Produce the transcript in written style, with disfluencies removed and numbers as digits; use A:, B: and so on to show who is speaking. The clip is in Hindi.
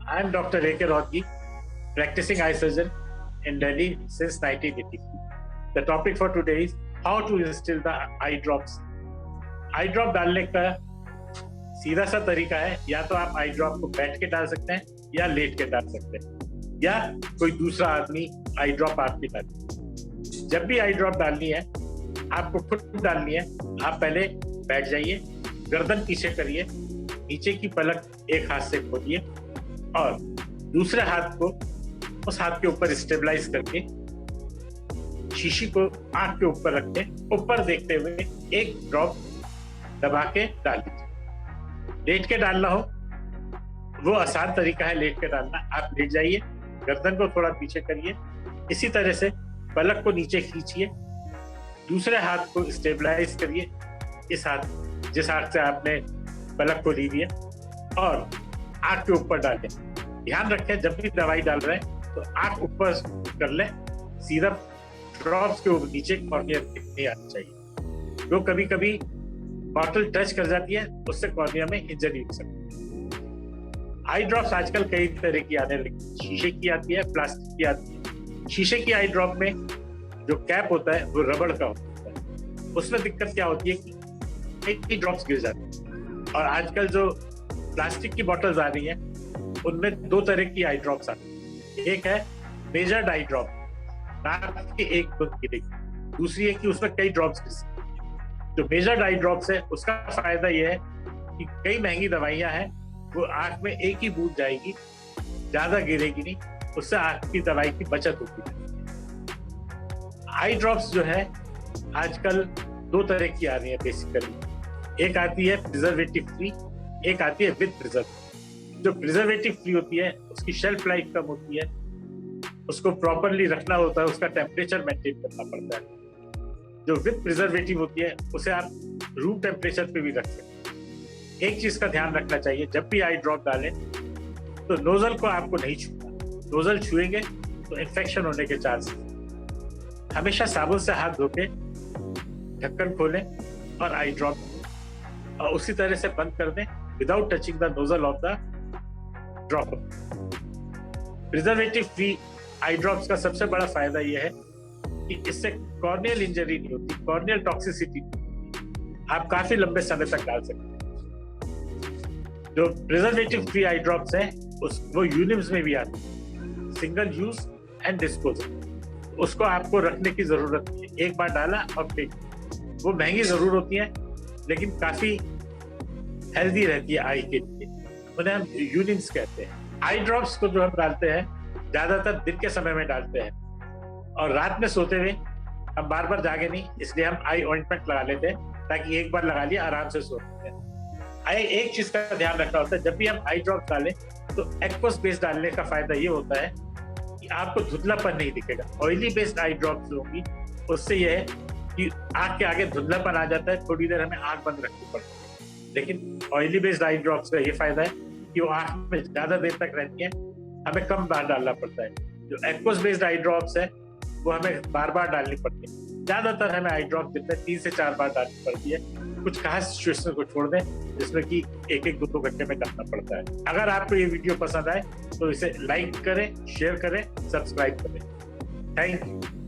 A: I am Dr. A.K. Rohgi, practicing eye surgeon in Delhi since 1983. The topic for today is how to instill the eye drops. I drop डालने का सीधा सा तरीका है, या तो आप आई ड्रॉप को बैठ के डाल सकते हैं या लेट के डाल सकते हैं, या कोई दूसरा आदमी आई ड्रॉप आपकी डाले। जब भी आई ड्रॉप डालनी है आपको खुद डालनी है, आप पहले बैठ जाइए, गर्दन पीछे करिए, नीचे की पलक एक हाथ से खोलिए और दूसरे हाथ को उस हाथ के ऊपर स्टेबलाइज करके शीशी को आंख के ऊपर रख के ऊपर देखते हुए एक ड्रॉप दबा के डाल दीजिए। लेट के डालना हो वो आसान तरीका है, लेट के डालना। आप लेट जाइए, गर्दन को थोड़ा पीछे करिए, इसी तरह से पलक को नीचे खींचिए, दूसरे हाथ को स्टेबलाइज करिए, इस हाथ जिस हाथ से आपने पलक को ली है, और आंख के ऊपर डालें। ध्यान रखें जब भी दवाई डाल रहे हैं तो आंख ऊपर कर लें, सीधा ड्रॉप्स के ऊपर नीचे कॉर्निया नहीं आना चाहिए। जो कभी कभी बॉटल टच कर जाती है उससे कॉर्निया में इंजरी हो सकती है। आई ड्रॉप्स आजकल कई तरह की आने लगी, शीशे की आती है, प्लास्टिक की आती है। शीशे की आई ड्रॉप में जो कैप होता है वो रबड़ का होता है। उसमें दिक्कत क्या होती है कि कई ड्रॉप्स गिर जाते हैं। और आजकल जो प्लास्टिक की बॉटल्स आ रही हैं उनमें दो तरह की आई ड्रॉप्स आती है। एक है मेजर्ड आई ड्रॉप, नाक की एक बूंद गिरेगी। दूसरी है कि उसमें कई ड्रॉप्स गिर सकते हैं। जो मेजर्ड आई ड्रॉप्स है उसका फायदा यह है कि कई महंगी दवाइयां हैं वो आंख में एक ही बूंद जाएगी, ज्यादा गिरेगी नहीं, उससे आंख की दवाई की बचत होती है। आई ड्रॉप्स जो है आजकल दो तरह की आ रही है बेसिकली। एक आती है प्रिजर्वेटिव फ्री, एक आती है विद प्रिजर्वेटिव। जो प्रिजर्वेटिव फ्री होती है उसकी शेल्फ लाइफ कम होती है, उसको प्रॉपरली रखना होता है, उसका टेम्परेचर मेंटेन करना पड़ता है। जो विद प्रिजर्वेटिव होती है उसे आप रूम टेम्परेचर पे भी रख सकते हैं। एक चीज का ध्यान रखना चाहिए, जब भी आई ड्रॉप डालें तो नोजल को आपको नहीं छूना। नोजल छुएंगे तो इन्फेक्शन होने के चांसेस। हमेशा साबुन से हाथ धो के ढक्कन खोलें और आई ड्रॉप और उसी तरह से बंद कर दें without touching the nozzle of the dropper. Preservative free eye drops का सबसे बड़ा फायदा यह है कि इससे कॉर्नियल इंजरी नहीं होती, कॉर्नियल टॉक्सिसिटी आप काफी लंबे समय तक डाल सकते हैं। जो प्रिजर्वेटिव फ्री आई ड्रॉप्स हैं वो यूनिम्स में भी आती है, सिंगल यूज एंड डिस्पोजल। उसको आपको रखने की जरूरत नहीं है, एक बार डाला और फेंक। वो महंगी जरूर होती है लेकिन काफी हेल्दी रहती है आई के लिए, उन्हें हम यूनिम्स कहते हैं। आई ड्रॉप्स को जो हम डालते हैं ज्यादातर दिन के समय में डालते हैं, और रात में सोते हुए हम बार बार जागे नहीं, इसलिए हम आई ऑइंटमेंट लगा लेते हैं ताकि एक बार लगा लिया आराम से सो सकते हैं। आई एक चीज का ध्यान रखना होता है, जब भी हम आई ड्रॉप डालें तो एक्वस बेस्ड डालने का फायदा ये होता है कि आपको धुंधलापन नहीं दिखेगा। ऑयली बेस्ड आई ड्रॉप्स होंगी उससे यह है कि आंख के आगे धुंधलापन आ जाता है, थोड़ी देर हमें आंख बंद रखनी पड़ती है। लेकिन ऑयली बेस्ड आई ड्रॉप्स का ये फायदा है कि वो आंख में ज्यादा देर तक रहती है, हमें कम बार डालना पड़ता है। जो एक्वस बेस्ड आई ड्रॉप्स है वो हमें बार बार डालनी पड़ती है। ज्यादातर हमें आई ड्रॉप दिन में 3 से 4 बार डालनी पड़ती है। कुछ खास सिचुएशन को छोड़ दें जिसमें कि एक 2 घंटे में डालना पड़ता है। अगर आपको ये वीडियो पसंद आए तो इसे लाइक करें, शेयर करें, सब्सक्राइब करें। Thank you.